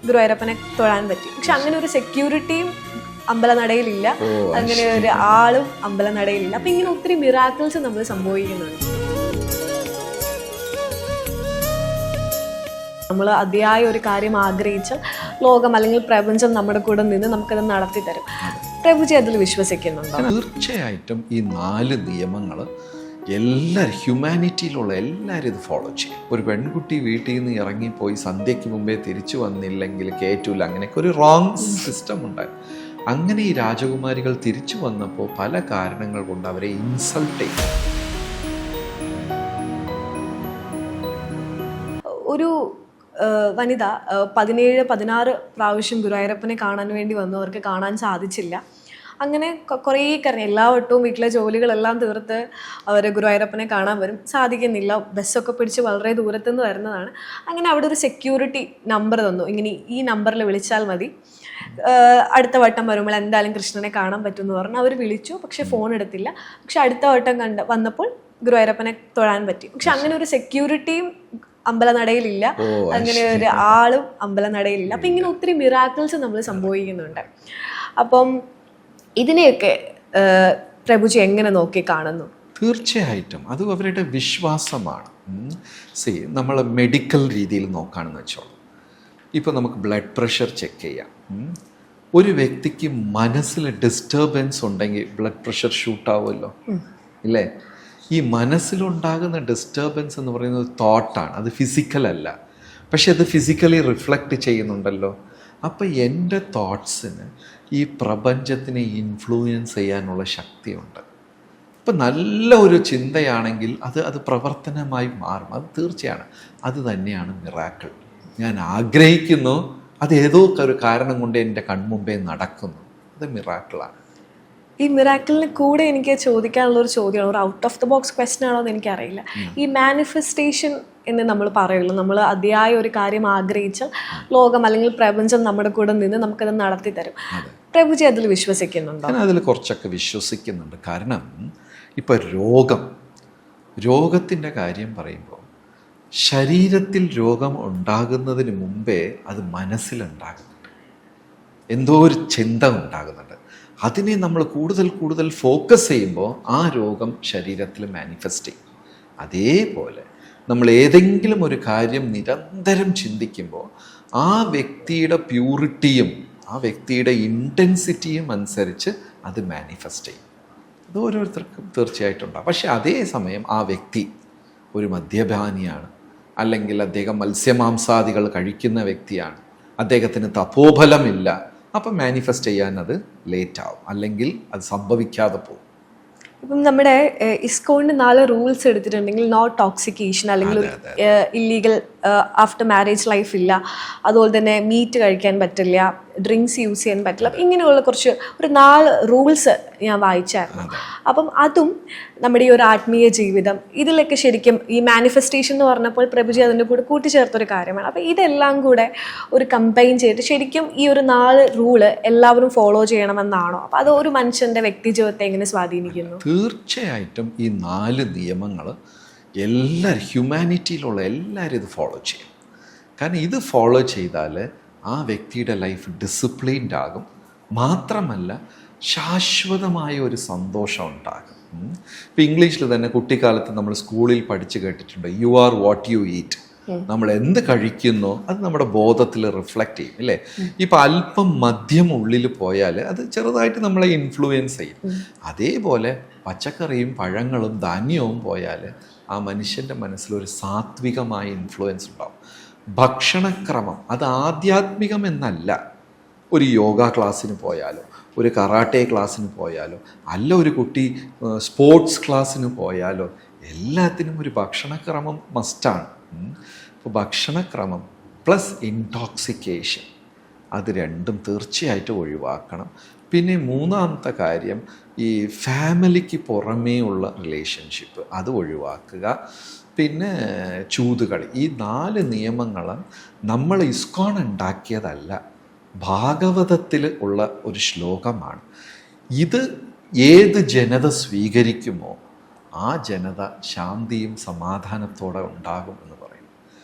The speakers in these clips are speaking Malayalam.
ഗുരുവായൂരപ്പനെ തൊഴാൻ പറ്റി. പക്ഷെ അങ്ങനെ ഒരു സെക്യൂരിറ്റിയും അമ്പലനടയിലില്ല, അങ്ങനെ ഒരു ആളും അമ്പലനടയിലില്ല. അപ്പൊ ഇങ്ങനെ ഒത്തിരി മിറാക്കിൾസ് നമ്മൾ സംഭവിക്കുന്നുണ്ട്. നമ്മൾ അതിയായ ഒരു കാര്യം ആഗ്രഹിച്ചാൽ ലോകം അല്ലെങ്കിൽ പ്രപഞ്ചം നമ്മുടെ കൂടെ നിന്ന് നമുക്കത് നടത്തി തരും. പ്രഭുജി അതിൽ വിശ്വസിക്കുന്നുണ്ടോ? തീർച്ചയായിട്ടും ഈ 4 നിയമങ്ങൾ എല്ലാവരും, ഹ്യൂമാനിറ്റിയിലുള്ള എല്ലാവരും ഇത് ഫോളോ ചെയ്യും. ഒരു പെൺകുട്ടി വീട്ടിൽ നിന്ന് ഇറങ്ങിപ്പോയി സന്ധ്യയ്ക്ക് മുമ്പേ തിരിച്ചു വന്നില്ലെങ്കിൽ കേറ്റൂല, അങ്ങനെയൊക്കെ ഒരു റോങ് സിസ്റ്റം ഉണ്ടായി. അങ്ങനെ ഈ രാജകുമാരികൾ തിരിച്ചു വന്നപ്പോൾ പല കാരണങ്ങൾ കൊണ്ട് അവരെ ഇൻസൾട്ട് ചെയ്തു. ഒരു വനിത 17-16 പ്രാവശ്യം ഗുരുവായൂരപ്പനെ കാണാൻ വേണ്ടി വന്നു. അവർക്ക് കാണാൻ സാധിച്ചില്ല. അങ്ങനെ കുറേ കാര്യം, എല്ലാ വട്ടവും വീട്ടിലെ ജോലികളെല്ലാം തീർത്ത് അവർ ഗുരുവായൂരപ്പനെ കാണാൻ വരും, സാധിക്കുന്നില്ല. ബസ്സൊക്കെ പിടിച്ച് വളരെ ദൂരത്തു നിന്ന് വരുന്നതാണ്. അങ്ങനെ അവിടെ ഒരു സെക്യൂരിറ്റി നമ്പർ തന്നു, ഇങ്ങനെ ഈ നമ്പറിൽ വിളിച്ചാൽ മതി, അടുത്ത വട്ടം വരുമ്പോൾ എന്തായാലും കൃഷ്ണനെ കാണാൻ പറ്റുമെന്ന് പറഞ്ഞു. അവർ വിളിച്ചു, പക്ഷെ ഫോൺ എടുത്തില്ല. പക്ഷെ അടുത്ത വട്ടം വന്നപ്പോൾ ഗുരുവായൂരപ്പനെ തൊഴാൻ പറ്റി. പക്ഷെ അങ്ങനെ ഒരു സെക്യൂരിറ്റിയും അമ്പലനടയിലില്ല, അങ്ങനെ ഒരു ആളും അമ്പലനടയിലില്ല. അപ്പം ഇങ്ങനെ ഒത്തിരി മിറാക്കിൾസ് നമ്മൾ സംഭവിക്കുന്നുണ്ട്. അപ്പം ഇതിനെയൊക്കെ പ്രഭുജി എങ്ങനെ നോക്കി കാണുന്നു? തീർച്ചയായിട്ടും അത് അവരുടെ വിശ്വാസമാണ്. നമ്മൾ മെഡിക്കൽ രീതിയിൽ നോക്കുകയാണെന്ന് വെച്ചോളൂ. ഇപ്പോൾ നമുക്ക് ബ്ലഡ് പ്രഷർ ചെക്ക് ചെയ്യാം. ഒരു വ്യക്തിക്ക് മനസ്സിൽ ഡിസ്റ്റർബൻസ് ഉണ്ടെങ്കിൽ ബ്ലഡ് പ്രഷർ ഷൂട്ടാവുമല്ലോ, ഇല്ലേ? ഈ മനസ്സിലുണ്ടാകുന്ന ഡിസ്റ്റർബൻസ് എന്ന് പറയുന്നത് തോട്ടാണ്, അത് ഫിസിക്കലല്ല. പക്ഷെ അത് ഫിസിക്കലി റിഫ്ലക്റ്റ് ചെയ്യുന്നുണ്ടല്ലോ. അപ്പോൾ എൻ്റെ തോട്ട്സിന് ഈ പ്രപഞ്ചത്തിനെ ഇൻഫ്ലുവൻസ് ചെയ്യാനുള്ള ശക്തിയുണ്ട്. ഇപ്പം നല്ല ഒരു ചിന്തയാണെങ്കിൽ അത് പ്രവർത്തനമായി മാറും. അത് തീർച്ചയാണ്. അത് തന്നെയാണ് മിറാക്കിൾ. ഞാൻ ആഗ്രഹിക്കുന്നു, അത് ഏതോ ഒരു കാരണം കൊണ്ട് എൻ്റെ കൺമുമ്പേ നടക്കുന്നു, അത് മിറാക്കിളാണ്. ഈ മിറാക്കിളിന് കൂടെ എനിക്ക് ചോദിക്കാനുള്ളൊരു ചോദ്യമാണ്, ഒരു out of the box question ആണോ എന്ന് എനിക്കറിയില്ല. ഈ മാനിഫെസ്റ്റേഷൻ എന്ന് നമ്മൾ പറയുള്ളൂ, നമ്മൾ അതിയായ ഒരു കാര്യം ആഗ്രഹിച്ചാൽ ലോകം അല്ലെങ്കിൽ പ്രപഞ്ചം നമ്മുടെ കൂടെ നിന്ന് നമുക്കത് നടത്തി തരും. പ്രഭുജി അതിൽ വിശ്വസിക്കുന്നുണ്ടോ? ഞാൻ അതിൽ കുറച്ചൊക്കെ വിശ്വസിക്കുന്നുണ്ട്. കാരണം ഇപ്പോൾ രോഗത്തിൻ്റെ കാര്യം പറയുമ്പോൾ ശരീരത്തിൽ രോഗം ഉണ്ടാകുന്നതിന് മുമ്പേ അത് മനസ്സിലുണ്ടാകുന്നുണ്ട്, എന്തോ ഒരു ചിന്ത ഉണ്ടാകുന്നുണ്ട്. അതിനെ നമ്മൾ കൂടുതൽ ഫോക്കസ് ചെയ്യുമ്പോൾ ആ രോഗം ശരീരത്തിൽ മാനിഫെസ്റ്റ് ചെയ്യും. അതേപോലെ നമ്മൾ ഏതെങ്കിലും ഒരു കാര്യം നിരന്തരം ചിന്തിക്കുമ്പോൾ ആ വ്യക്തിയുടെ പ്യൂരിറ്റിയും ആ വ്യക്തിയുടെ ഇൻറ്റൻസിറ്റിയും അനുസരിച്ച് അത് മാനിഫെസ്റ്റ് ചെയ്യും. അത് ഓരോരുത്തർക്കും തീർച്ചയായിട്ടും ഉണ്ടാകും. പക്ഷെ അതേസമയം ആ വ്യക്തി ഒരു മദ്യപാനിയാണ്, അല്ലെങ്കിൽ അദ്ദേഹം മത്സ്യമാംസാദികൾ കഴിക്കുന്ന വ്യക്തിയാണ്, അദ്ദേഹത്തിന് തപോബലമില്ല, അപ്പം മാനിഫെസ്റ്റ് ചെയ്യാൻ അത് ലേറ്റ് ആവും, അല്ലെങ്കിൽ അത് സംഭവിക്കാതെ പോകും. ഇപ്പം നമ്മുടെ ഇസ്കോണിന് 4 റൂൾസ് എടുത്തിട്ടുണ്ടെങ്കിൽ നോ ടോക്സിക്കേഷൻ, അല്ലെങ്കിൽ ഇല്ലീഗൽ ആഫ്റ്റർ മാരേജ് ലൈഫ് ഇല്ല, അതുപോലെ തന്നെ മീറ്റ് കഴിക്കാൻ പറ്റില്ല, ഡ്രിങ്ക്സ് യൂസ് ചെയ്യാൻ പറ്റില്ല, ഇങ്ങനെയുള്ള ഒരു 4 റൂൾസ് ഞാൻ വായിച്ചായിരുന്നു. അപ്പം അതും നമ്മുടെ ഈ ഒരു ആത്മീയ ജീവിതം ഇതിലൊക്കെ ശരിക്കും ഈ മാനിഫെസ്റ്റേഷൻ എന്ന് പറഞ്ഞപ്പോൾ പ്രഭുജി അതിൻ്റെ കൂടെ കൂട്ടിച്ചേർത്തൊരു കാര്യമാണ്. അപ്പം ഇതെല്ലാം കൂടെ ഒരു കമ്പൈൻ ചെയ്തിട്ട് ശരിക്കും ഈ ഒരു 4 റൂള് എല്ലാവരും ഫോളോ ചെയ്യണമെന്നാണോ? അപ്പം അത് ഒരു മനുഷ്യൻ്റെ വ്യക്തി ജീവിതത്തെ എങ്ങനെ സ്വാധീനിക്കുന്നു? തീർച്ചയായിട്ടും ഈ 4 നിയമങ്ങൾ എല്ലാവരും, ഹ്യൂമാനിറ്റിയിലുള്ള എല്ലാവരും ഇത് ഫോളോ ചെയ്യും. കാരണം ഇത് ഫോളോ ചെയ്താൽ ആ വ്യക്തിയുടെ ലൈഫ് ഡിസിപ്ലിൻഡ് ആകും, മാത്രമല്ല ശാശ്വതമായ ഒരു സന്തോഷം ഉണ്ടാകും. ഇപ്പം ഇംഗ്ലീഷിൽ തന്നെ കുട്ടിക്കാലത്ത് നമ്മൾ സ്കൂളിൽ പഠിച്ചു കേട്ടിട്ടുണ്ട്, you are what you eat. നമ്മൾ എന്ത് കഴിക്കുന്നോ അത് നമ്മുടെ ബോധത്തിൽ റിഫ്ലക്റ്റ് ചെയ്യും, ഇല്ലേ? ഇപ്പം അല്പം മദ്യം ഉള്ളിൽ പോയാൽ അത് ചെറുതായിട്ട് നമ്മളെ ഇൻഫ്ലുവൻസ് ചെയ്യും. അതേപോലെ പച്ചക്കറിയും പഴങ്ങളും ധാന്യവും പോയാൽ ആ മനുഷ്യൻ്റെ മനസ്സിലൊരു സാത്വികമായ ഇൻഫ്ലുവൻസ് ഉണ്ടാവും. ഭക്ഷണക്രമം അത് ആധ്യാത്മികം എന്നല്ല. ഒരു യോഗ ക്ലാസ്സിന് പോയാലോ, ഒരു കറാട്ടെ ക്ലാസ്സിന് പോയാലോ, അല്ല ഒരു കുട്ടി സ്പോർട്സ് ക്ലാസ്സിന് പോയാലോ, എല്ലാത്തിനും ഒരു ഭക്ഷണക്രമം മസ്റ്റാണ്. അപ്പോൾ ഭക്ഷണക്രമം പ്ലസ് ഇൻടോക്സിക്കേഷൻ, അത് രണ്ടും തീർച്ചയായിട്ടും ഒഴിവാക്കണം. പിന്നെ 3-ാമത്തെ കാര്യം, ഈ ഫാമിലിക്ക് പുറമേ ഉള്ള റിലേഷൻഷിപ്പ് അത് ഒഴിവാക്കുക. പിന്നെ ചൂതുകളി. ഈ 4 നിയമങ്ങളും നമ്മൾ ഇസ്കോൺ ഉണ്ടാക്കിയതല്ല, ഭാഗവതത്തിൽ ഉള്ള ഒരു ശ്ലോകമാണ്. ഇത് ഏത് ജനത സ്വീകരിക്കുമോ ആ ജനത ശാന്തിയും സമാധാനത്തോടെ ഉണ്ടാകും എന്ന് പറയും.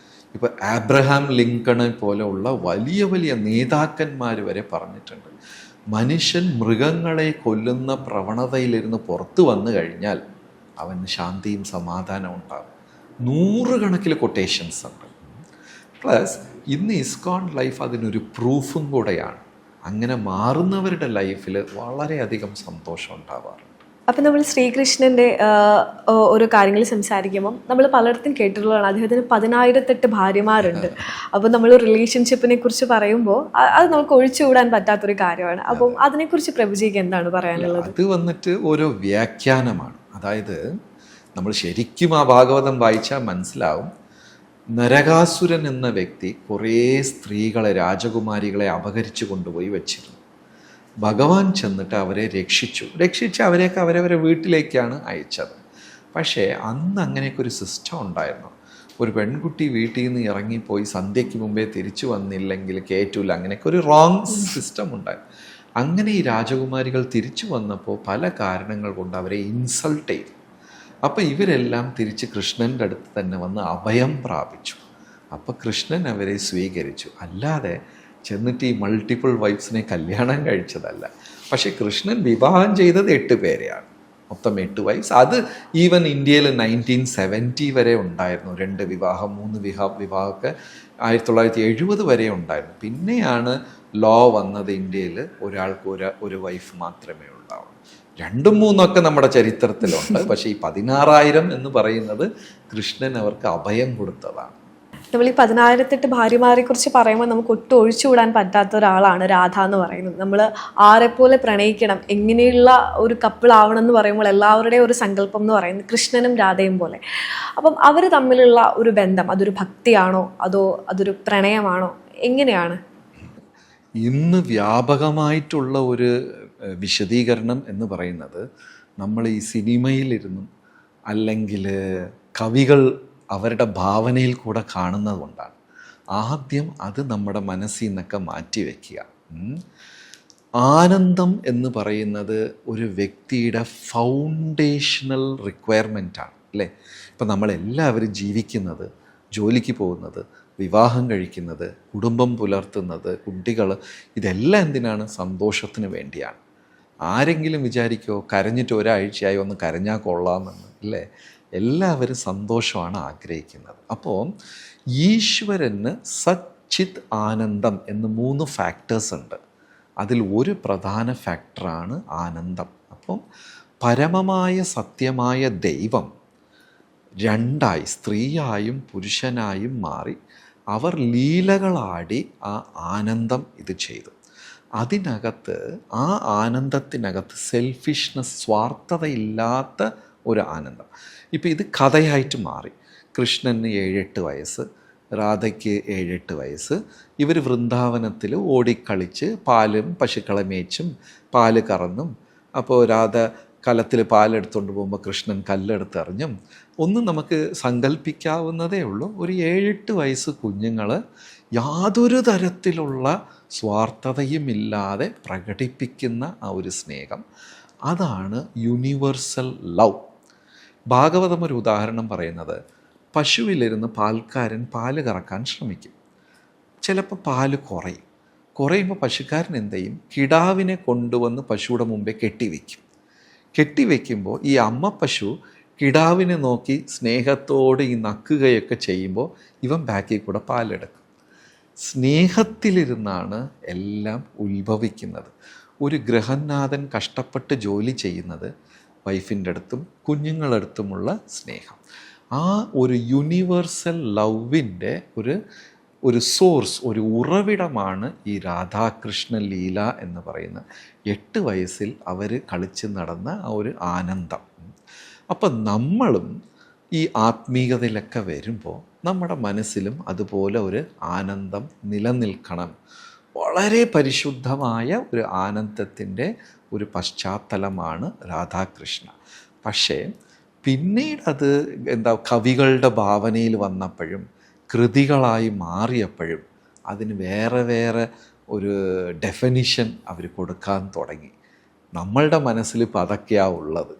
ഇപ്പോൾ ആബ്രഹാം ലിങ്കണെ പോലെയുള്ള വലിയ വലിയ നേതാക്കന്മാർ വരെ പറഞ്ഞിട്ടുണ്ട്, മനുഷ്യൻ മൃഗങ്ങളെ കൊല്ലുന്ന പ്രവണതയിലിരുന്ന് പുറത്തു വന്നു കഴിഞ്ഞാൽ അവന് ശാന്തിയും സമാധാനവും ഉണ്ടാകും. നൂറുകണക്കിന് കൊട്ടേഷൻസ് ഉണ്ട്. പ്ലസ് ഇന്ന് ഇസ്കോൺ ലൈഫ് അതിനൊരു പ്രൂഫും കൂടെയാണ്. അങ്ങനെ മാറുന്നവരുടെ ലൈഫിൽ വളരെയധികം സന്തോഷം ഉണ്ടാവാറുണ്ട്. അപ്പം നമ്മൾ ശ്രീകൃഷ്ണൻ്റെ ഓരോ കാര്യങ്ങൾ സംസാരിക്കുമ്പം നമ്മൾ പലയിടത്തും കേട്ടിട്ടുള്ളതാണ് അദ്ദേഹത്തിന് 10,008 ഭാര്യമാരുണ്ട്. അപ്പം നമ്മൾ റിലേഷൻഷിപ്പിനെ കുറിച്ച് പറയുമ്പോൾ അത് നമുക്ക് ഒഴിച്ചുകൂടാൻ പറ്റാത്തൊരു കാര്യമാണ്. അപ്പം അതിനെക്കുറിച്ച് പ്രഭുജിക്ക് എന്താണ് പറയാനുള്ളത്? അത് വന്നിട്ട് ഓരോ വ്യാഖ്യാനമാണ്. അതായത് നമ്മൾ ശരിക്കും ആ ഭാഗവതം വായിച്ചാൽ മനസ്സിലാവും, നരകാസുരൻ എന്ന വ്യക്തി കുറേ സ്ത്രീകളെ, രാജകുമാരികളെ അപഹരിച്ചു കൊണ്ടുപോയി വെച്ചിരുന്നു. ഭഗവാൻ ചെന്നിട്ട് അവരെ രക്ഷിച്ച് അവരെയൊക്കെ അവരവരെ വീട്ടിലേക്കാണ് അയച്ചത്. പക്ഷേ അന്ന് അങ്ങനെയൊക്കെ ഒരു സിസ്റ്റം ഉണ്ടായിരുന്നു. ഒരു പെൺകുട്ടി വീട്ടിൽ നിന്ന് ഇറങ്ങിപ്പോയി സന്ധ്യയ്ക്ക് മുമ്പേ തിരിച്ചു വന്നില്ലെങ്കിൽ കയറ്റൂല, അങ്ങനെയൊക്കെ ഒരു റോങ് സിസ്റ്റം ഉണ്ടായിരുന്നു. അങ്ങനെ ഈ രാജകുമാരികൾ തിരിച്ചു വന്നപ്പോൾ പല കാരണങ്ങൾ കൊണ്ട് അവരെ ഇൻസൾട്ട് ചെയ്തു. അപ്പോൾ ഇവരെല്ലാം തിരിച്ച് കൃഷ്ണൻ്റെ അടുത്ത് തന്നെ വന്ന് അഭയം പ്രാപിച്ചു. അപ്പോൾ കൃഷ്ണൻ അവരെ സ്വീകരിച്ചു. അല്ലാതെ ചെന്നിട്ട് ഈ മൾട്ടിപ്പിൾ വൈഫ്സിനെ കല്യാണം കഴിച്ചതല്ല. പക്ഷേ കൃഷ്ണൻ വിവാഹം ചെയ്തത് 8 പേരെയാണ്, മൊത്തം 8 വൈഫ്സ്. അത് ഈവൻ ഇന്ത്യയിൽ 1970 വരെ ഉണ്ടായിരുന്നു. 2 വിവാഹം 3 വിവാഹമൊക്കെ 1970 വരെ ഉണ്ടായിരുന്നു. പിന്നെയാണ് ലോ വന്നത്, ഇന്ത്യയിൽ ഒരാൾക്ക് ഒരു വൈഫ് മാത്രമേ ഉണ്ടാവൂ. 2ഉം 3ഉം നമ്മുടെ ചരിത്രത്തിലുണ്ട്. പക്ഷേ ഈ 16,000 എന്ന് പറയുന്നത് കൃഷ്ണൻ അവർക്ക് അഭയം കൊടുത്തതാണ്. നമ്മൾ ഈ 10,008 ഭാര്യമാരെ കുറിച്ച് പറയുമ്പോൾ നമുക്ക് ഒട്ടും ഒഴിച്ചുകൂടാൻ പറ്റാത്ത ഒരാളാണ് രാധ എന്ന് പറയുന്നത്. നമ്മൾ ആരെപ്പോലെ പ്രണയിക്കണം, എങ്ങനെയുള്ള ഒരു കപ്പിൾ ആവണം എന്ന് പറയുമ്പോൾ എല്ലാവരുടെയും ഒരു സങ്കല്പം എന്ന് പറയുന്നത് കൃഷ്ണനും രാധയും പോലെ. അപ്പം അവർ തമ്മിലുള്ള ഒരു ബന്ധം അതൊരു ഭക്തിയാണോ അതോ അതൊരു പ്രണയമാണോ, എങ്ങനെയാണ്? ഇന്ന് വ്യാപകമായിട്ടുള്ള ഒരു വിശദീകരണം എന്ന് പറയുന്നത് നമ്മൾ ഈ സിനിമയിലിരുന്നും അല്ലെങ്കിൽ കവികൾ അവരുടെ ഭാവനയിൽ കൂടെ കാണുന്നത് കൊണ്ടാണ്. ആദ്യം അത് നമ്മുടെ മനസ്സിൽ നിന്നൊക്കെ മാറ്റിവെക്കുക. ആനന്ദം എന്ന് പറയുന്നത് ഒരു വ്യക്തിയുടെ ഫൗണ്ടേഷണൽ റിക്വയർമെൻറ്റാണ്, അല്ലേ? ഇപ്പം നമ്മളെല്ലാവരും ജീവിക്കുന്നത്, ജോലിക്ക് പോകുന്നത്, വിവാഹം കഴിക്കുന്നത്, കുടുംബം പുലർത്തുന്നത്, കുട്ടികൾ, ഇതെല്ലാം എന്തിനാണ്? സന്തോഷത്തിന് വേണ്ടിയാണ്. ആരെങ്കിലും വിചാരിക്കുമോ കരഞ്ഞിട്ട് ഒരാഴ്ചയായി ഒന്ന് കരഞ്ഞാൽ കൊള്ളാമെന്ന്? ഇല്ലേ? എല്ലാവരും സന്തോഷമാണ് ആഗ്രഹിക്കുന്നത്. അപ്പോൾ ഈശ്വരന് സച്ചിത് ആനന്ദം എന്ന് 3 ഫാക്ടേഴ്സ് ഉണ്ട്. അതിൽ ഒരു പ്രധാന ഫാക്ടറാണ് ആനന്ദം. അപ്പം പരമമായ സത്യമായ ദൈവം 2ആയി, സ്ത്രീയായും പുരുഷനായും മാറി അവർ ലീലകളാടി ആ ആനന്ദം ഇത് ചെയ്തു. അതിനകത്ത്, ആ ആനന്ദത്തിനകത്ത് സെൽഫിഷ്നെസ്, സ്വാർത്ഥതയില്ലാത്ത ഒരു ആനന്ദം. ഇപ്പോൾ ഇത് കഥയായിട്ട് മാറി. കൃഷ്ണന് 7-8 വയസ്സ്, രാധയ്ക്ക് 7-8 വയസ്സ്. ഇവർ വൃന്ദാവനത്തിൽ ഓടിക്കളിച്ച് പാലും പശുക്കളെ മേച്ചും പാല് കറന്നും. അപ്പോൾ രാധ കലത്തിൽ പാലെടുത്തുകൊണ്ട് പോകുമ്പോൾ കൃഷ്ണൻ കല്ലെടുത്തെറിഞ്ഞും ഒന്നും നമുക്ക് സങ്കല്പിക്കാവുന്നതേ ഉള്ളൂ. ഒരു 7-8 വയസ്സ് കുഞ്ഞുങ്ങൾ യാതൊരു തരത്തിലുള്ള സ്വാർത്ഥതയുമില്ലാതെ പ്രകടിപ്പിക്കുന്ന ആ ഒരു സ്നേഹം, അതാണ് യൂണിവേഴ്സൽ ലവ്. ഭാഗവതം ഒരു ഉദാഹരണം പറയുന്നത്, പശുവിലിരുന്ന് പാൽക്കാരൻ പാല് കറക്കാൻ ശ്രമിക്കും. ചിലപ്പോൾ പാല് കുറയുമ്പോൾ പശുക്കാരൻ എന്ത് ചെയ്യും? കിടാവിനെ കൊണ്ടുവന്ന് പശുവിടെ മുമ്പേ കെട്ടിവെക്കുമ്പോൾ ഈ അമ്മ പശു കിടാവിനെ നോക്കി സ്നേഹത്തോടെ ഈ നക്കുകയൊക്കെ ചെയ്യുമ്പോൾ ഇവൻ ബാക്കിൽ കൂടെ പാലെടുക്കും. സ്നേഹത്തിലിരുന്നാണ് എല്ലാം ഉത്ഭവിക്കുന്നത്. ഒരു ഗൃഹനാഥൻ കഷ്ടപ്പെട്ട് ജോലി ചെയ്യുന്നത് വൈഫിൻ്റെ അടുത്തും കുഞ്ഞുങ്ങളടുത്തുമുള്ള സ്നേഹം. ആ ഒരു യൂണിവേഴ്സൽ ലവിൻ്റെ ഒരു സോഴ്സ്, ഒരു ഉറവിടമാണ് ഈ രാധാകൃഷ്ണ ലീല എന്ന് പറയുന്നത്. 8 വയസ്സിൽ അവർ കളിച്ച് നടന്ന ആ ഒരു ആനന്ദം. അപ്പം നമ്മളും ഈ ആത്മീയതയിലൊക്കെ വരുമ്പോൾ നമ്മുടെ മനസ്സിലും അതുപോലെ ഒരു ആനന്ദം നിലനിൽക്കണം. വളരെ പരിശുദ്ധമായ ഒരു ആനന്ദത്തിൻ്റെ ഒരു പശ്ചാത്തലമാണ് രാധാകൃഷ്ണ. പക്ഷേ പിന്നീട് അത് കവികളുടെ ഭാവനയിൽ വന്നപ്പോഴും കൃതികളായി മാറിയപ്പോഴും അതിന് വേറെ ഒരു ഡെഫിനിഷൻ അവർ കൊടുക്കാൻ തുടങ്ങി. നമ്മളുടെ മനസ്സിൽ ഇപ്പോൾ അതൊക്കെയാണ് ഉള്ളത്.